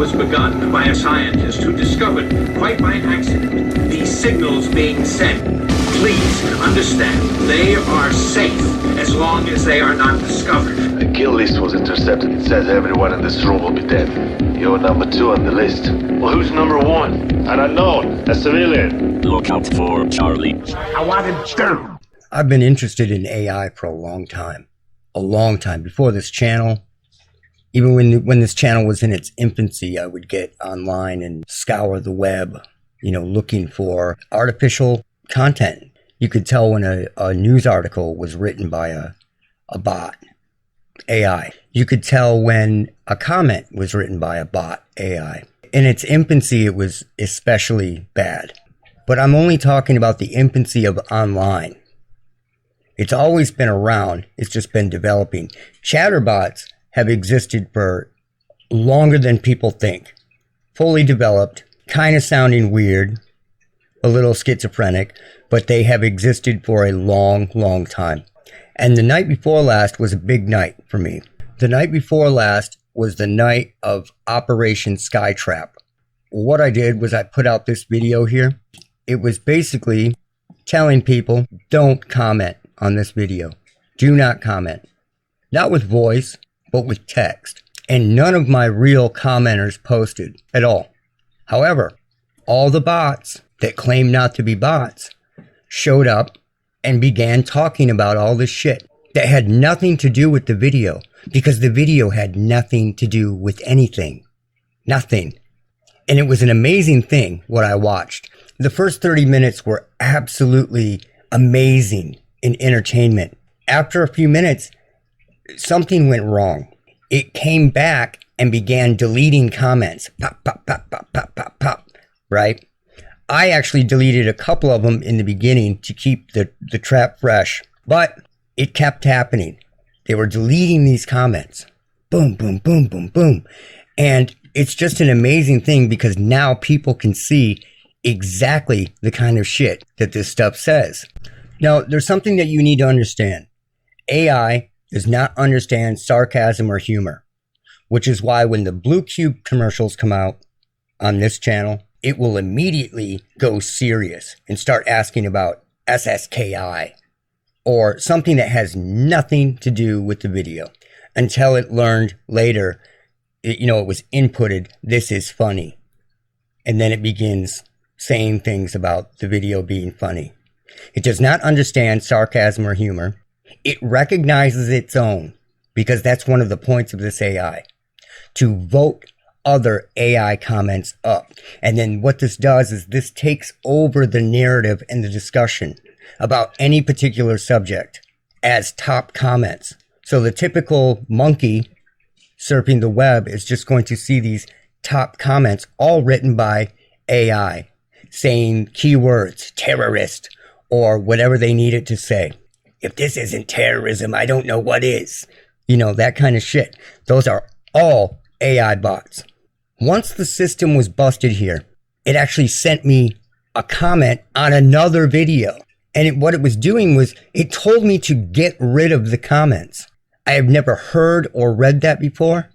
was begun by a scientist who discovered, quite by accident, these signals being sent. Please understand, they are safe as long as they are not discovered. A kill list was intercepted. It says everyone in this room will be dead. You're number 2 on the list. Well, who's number 1? An unknown, a civilian. Look out for Charlie. I want him down. I've been interested in AI for a long time. Before this channel. Even when this channel was in its infancy, I would get online and scour the web, looking for artificial content. You could tell when a news article was written by a bot, AI. You could tell when a comment was written by a bot, AI. In its infancy, it was especially bad. But I'm only talking about the infancy of online. It's always been around. It's just been developing. Chatterbots have existed for longer than people think. Fully developed, kind of sounding weird, a little schizophrenic, but they have existed for a long, long time. And the night before last was a big night for me. The night before last was the night of Operation Skytrap. What I did was I put out this video here. It was basically telling people, don't comment on this video. Do not comment. Not with voice, but with text. And none of my real commenters posted at all. However, all the bots that claim not to be bots showed up and began talking about all this shit that had nothing to do with the video, because the video had nothing to do with anything. Nothing. And it was an amazing thing what I watched. The first 30 minutes were absolutely amazing in entertainment. After a few minutes, something went wrong. It came back and began deleting comments. Pop, pop, pop, pop, pop, pop, pop. Right? I actually deleted a couple of them in the beginning to keep the trap fresh. But it kept happening. They were deleting these comments. Boom, boom, boom, boom, boom. And it's just an amazing thing because now people can see exactly the kind of shit that this stuff says. Now, there's something that you need to understand. AI does not understand sarcasm or humor, which is why when the Blue Cube commercials come out on this channel, it will immediately go serious and start asking about SSKI or something that has nothing to do with the video until it learned later, it was inputted, this is funny. And then it begins saying things about the video being funny. It does not understand sarcasm or humor. It recognizes its own, because that's one of the points of this AI, to vote other AI comments up. And then what this does is this takes over the narrative and the discussion about any particular subject as top comments. So the typical monkey surfing the web is just going to see these top comments all written by AI, saying keywords, terrorist, or whatever they need it to say. If this isn't terrorism, I don't know what is. That kind of shit. Those are all AI bots. Once the system was busted here, it actually sent me a comment on another video. And what it was doing was it told me to get rid of the comments. I have never heard or read that before.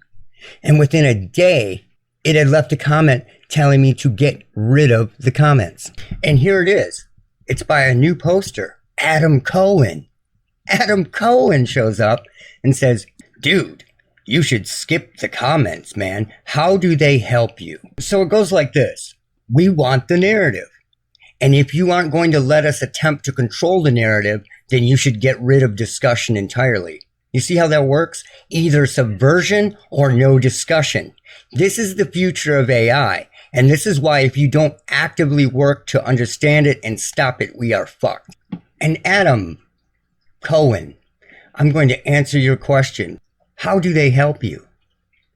And within a day, it had left a comment telling me to get rid of the comments. And here it is. It's by a new poster, Adam Cohen. Adam Cohen shows up and says, dude, you should skip the comments, man. How do they help you? So it goes like this. We want the narrative. And if you aren't going to let us attempt to control the narrative, then you should get rid of discussion entirely. You see how that works? Either subversion or no discussion. This is the future of AI. And this is why if you don't actively work to understand it and stop it, we are fucked. And Adam Cohen, I'm going to answer your question. How do they help you?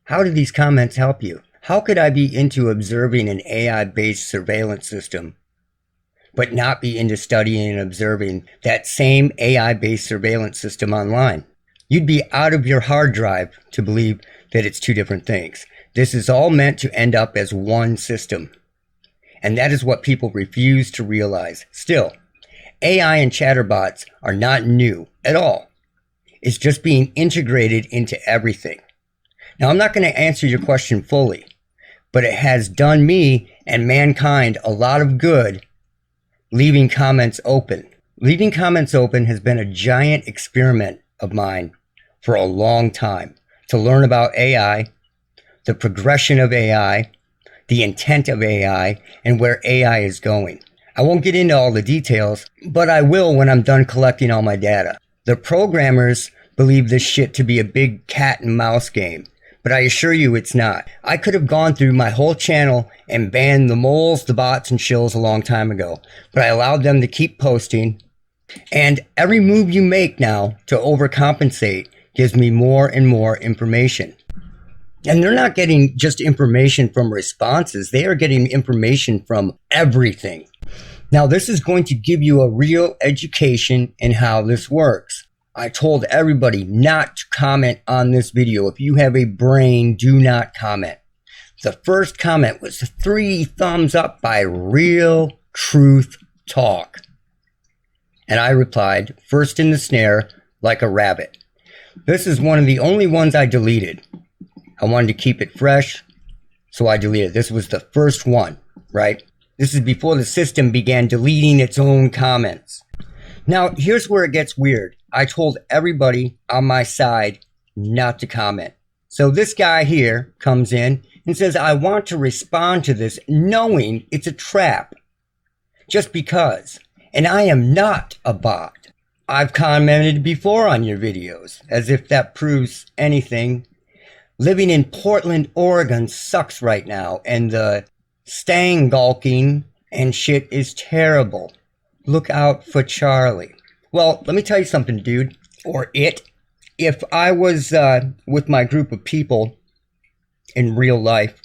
How do these comments help you? How could I be into observing an AI-based surveillance system, but not be into studying and observing that same AI-based surveillance system online? You'd be out of your hard drive to believe that it's two different things. This is all meant to end up as one system. And that is what people refuse to realize. Still, AI and chatterbots are not new at all. It's just being integrated into everything. Now, I'm not going to answer your question fully, but it has done me and mankind a lot of good leaving comments open. Leaving comments open has been a giant experiment of mine for a long time to learn about AI, the progression of AI, the intent of AI, and where AI is going. I won't get into all the details, but I will when I'm done collecting all my data. The programmers believe this shit to be a big cat and mouse game, but I assure you it's not. I could have gone through my whole channel and banned the moles, the bots, and shills a long time ago, but I allowed them to keep posting. And every move you make now to overcompensate gives me more and more information. And they're not getting just information from responses. They are getting information from everything. Now, this is going to give you a real education in how this works. I told everybody not to comment on this video. If you have a brain, do not comment. The first comment was 3 thumbs up by Real Truth Talk. And I replied, first in the snare, like a rabbit. This is one of the only ones I deleted. I wanted to keep it fresh, so I deleted it. This was the first one, right? This is before the system began deleting its own comments. Now, here's where it gets weird. I told everybody on my side not to comment. So this guy here comes in and says, I want to respond to this knowing it's a trap. Just because. And I am not a bot. I've commented before on your videos, as if that proves anything. Living in Portland, Oregon sucks right now, and the stang gawking and shit is terrible. LookoutfaCharlie. Well, let me tell you something, dude, or it. If I was with my group of people in real life,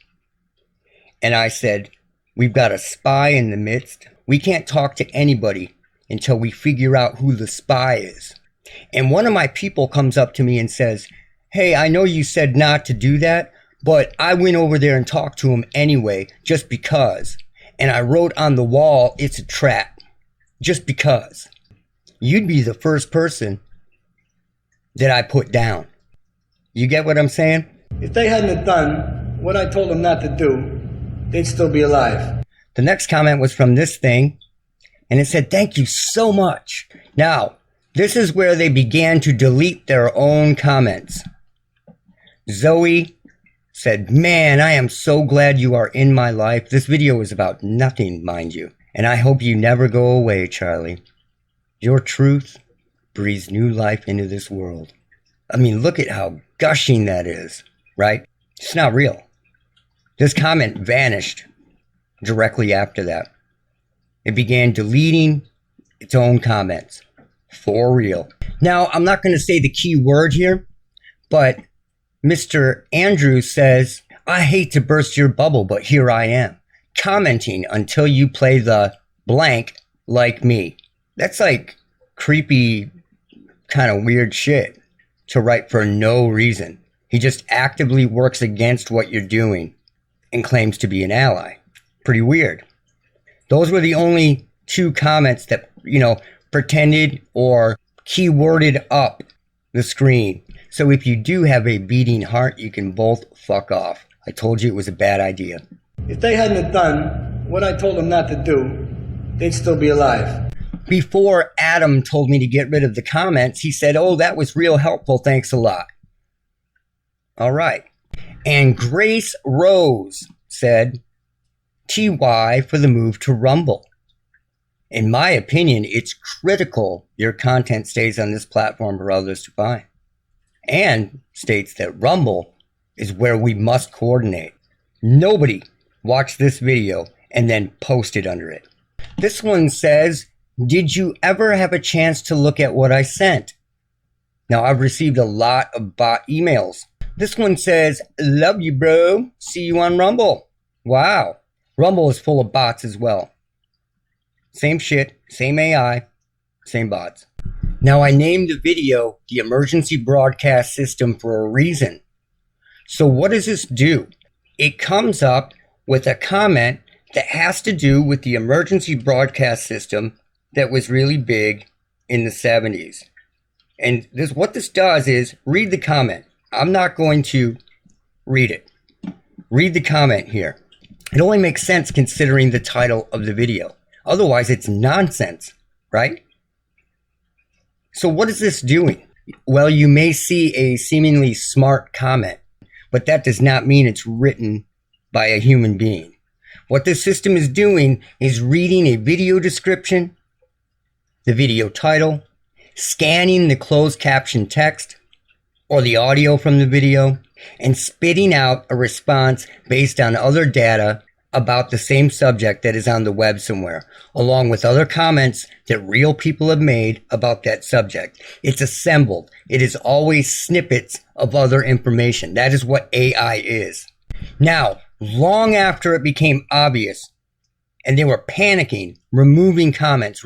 and I said, we've got a spy in the midst, we can't talk to anybody until we figure out who the spy is. And one of my people comes up to me and says, hey, I know you said not to do that, but I went over there and talked to him anyway, just because. And I wrote on the wall, it's a trap. Just because. You'd be the first person that I put down. You get what I'm saying? If they hadn't done what I told them not to do, they'd still be alive. The next comment was from this thing, and it said, thank you so much. Now, this is where they began to delete their own comments. Zoe said, man, I am so glad you are in my life. This video is about nothing, mind you. And I hope you never go away, Charlie. Your truth breathes new life into this world. I mean, look at how gushing that is, right? It's not real. This comment vanished directly after that. It began deleting its own comments. For real. Now, I'm not going to say the key word here, but Mr. Andrews says, I hate to burst your bubble, but here I am, commenting until you play the blank like me. That's like creepy, kind of weird shit to write for no reason. He just actively works against what you're doing and claims to be an ally. Pretty weird. Those were the only 2 comments that, pretended or keyworded up the screen. So if you do have a beating heart, you can both fuck off. I told you it was a bad idea. If they hadn't done what I told them not to do, they'd still be alive. Before Adam told me to get rid of the comments, he said, oh, that was real helpful. Thanks a lot. All right. And Grace Rose said, TY for the move to Rumble. In my opinion, it's critical your content stays on this platform for others to find. And states that Rumble is where we must coordinate. Nobody watch this video and then post it under it. This one says, did you ever have a chance to look at what I sent? Now, I've received a lot of bot emails. This one says, love you, bro. See you on Rumble. Wow. Rumble is full of bots as well. Same shit, same AI, same bots. Now, I named the video the emergency broadcast system for a reason. So what does this do? It comes up with a comment that has to do with the emergency broadcast system that was really big in the 70s. And what this does is, read the comment. I'm not going to read it. Read the comment here. It only makes sense considering the title of the video. Otherwise, it's nonsense, right? So what is this doing? Well, you may see a seemingly smart comment, but that does not mean it's written by a human being. What this system is doing is reading a video description, the video title, scanning the closed caption text or the audio from the video, and spitting out a response based on other data about the same subject that is on the web somewhere, along with other comments that real people have made about that subject. It's assembled. It is always snippets of other information. That is what AI is. Now, long after it became obvious, and they were panicking, removing comments,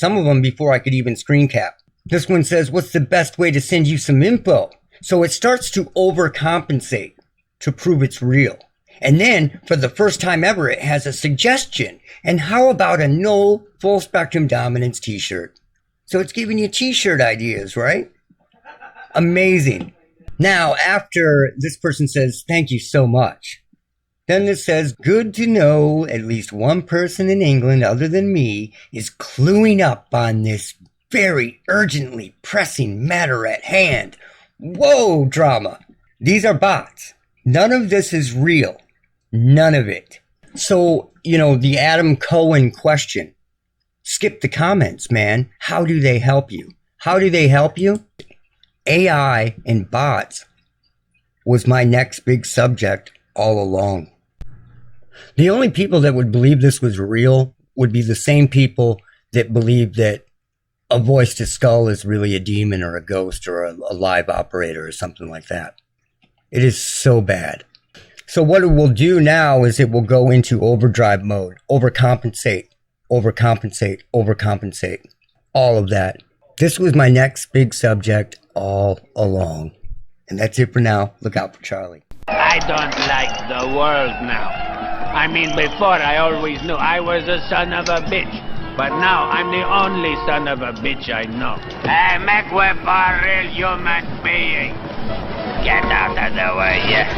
some of them before I could even screen cap. This one says, what's the best way to send you some info? So it starts to overcompensate to prove it's real. And then, for the first time ever, it has a suggestion. And how about a no full spectrum dominance t-shirt? So it's giving you t-shirt ideas, right? Amazing. Now, after this person says, thank you so much, then this says, good to know at least one person in England other than me is cluing up on this very urgently pressing matter at hand. Whoa, drama. These are bots. None of this is real. None of it. So, the Adam Cohen question. Skip the comments, man. How do they help you? How do they help you? AI and bots was my next big subject all along. The only people that would believe this was real would be the same people that believe that a voice to skull is really a demon or a ghost or a live operator or something like that. It is so bad. So what it will do now is it will go into overdrive mode, overcompensate, all of that. This was my next big subject all along. And that's it for now. Look out for Charlie. I don't like the world now. I mean, before I always knew I was a son of a bitch. But now I'm the only son of a bitch I know. Hey, make way for a real human being. Get out of the way, yeah.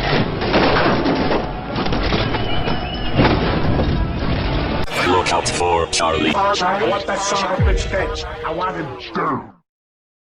Look out for Charlie. I want that son of a bitch dead. I want him dead.